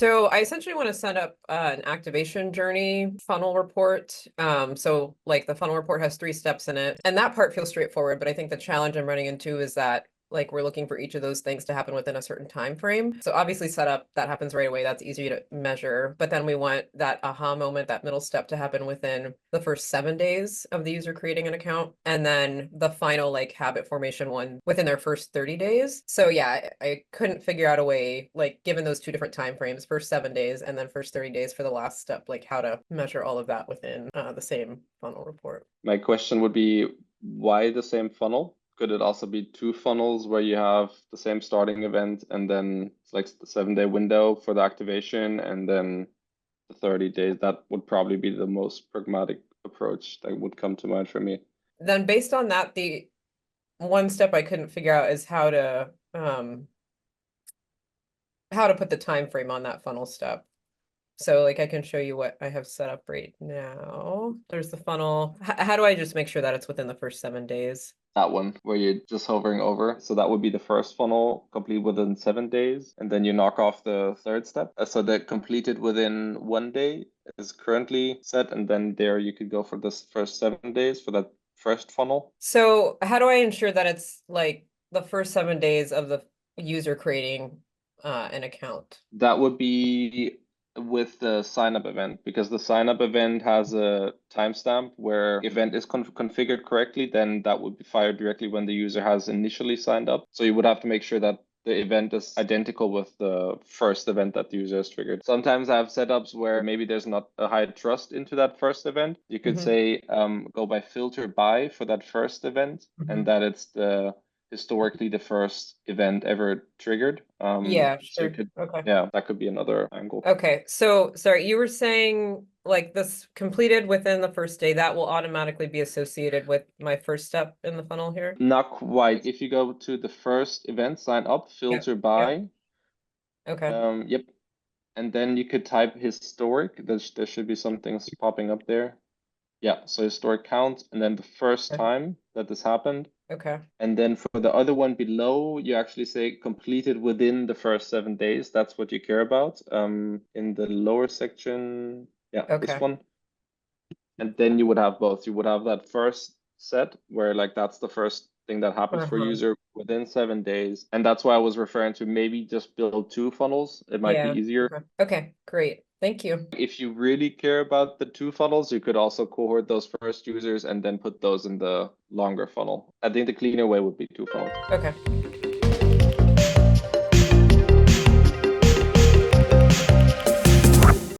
So I essentially want to set up an activation journey funnel report. So like the funnel report has 3 steps in it, and that part feels straightforward. But I think the challenge I'm running into is that like we're looking for each of those things to happen within a certain time frame. So obviously setup, that happens right away. That's easy to measure. But then we want that aha moment, that middle step to happen within the first 7 days of the user creating an account. And then the final like habit formation one within their first 30 days. So yeah, I couldn't figure out a way, like given those 2 different time frames, first 7 days and then first 30 days for the last step, like how to measure all of that within the same funnel report. My question would be, why the same funnel? Could it also be 2 funnels where you have the same starting event and then it's like the 7-day window for the activation and then the 30 days? That would probably be the most pragmatic approach that would come to mind for me. Then based on that, the one step I couldn't figure out is how to put the time frame on that funnel step. So like I can show you what I have set up right now. There's the funnel. How do I just make sure that it's within the first 7 days? That one where you're just hovering over. So that would be the first funnel, complete within 7 days. And then you knock off the third step. So the completed within 1 day is currently set. And then there you could go for this first 7 days for that first funnel. So how do I ensure that it's like the first 7 days of the user creating an account? That would be with the sign up event, because the sign up event has a timestamp where event is configured correctly, then that would be fired directly when the user has initially signed up. So you would have to make sure that the event is identical with the first event that the user has triggered. Sometimes I have setups where maybe there's not a high trust into that first event. You could say go by filter by for that first event, and that it's historically the first event ever triggered. Yeah, So you sure. could, Okay. yeah, that could be another angle. Okay, so sorry, you were saying like this completed within the first day, that will automatically be associated with my first step in the funnel here? Not quite. If you go to the first event, sign up, filter Yep. by, Okay. yep, and then you could type historic. There should be some things popping up there. Yeah, so historic count, and then the first Okay. time that this happened. Okay. And then for the other one below, you actually say completed within the first 7 days. That's what you care about. In the lower section, yeah, this Okay. one. And then you would have both. You would have that first set where like that's the first thing that happens for user within 7 days. And that's why I was referring to maybe just build 2 funnels. It might be Yeah. easier. Okay. Okay, great. Thank you. If you really care about the 2 funnels, you could also cohort those first users and then put those in the longer funnel. I think the cleaner way would be 2 funnels. Okay.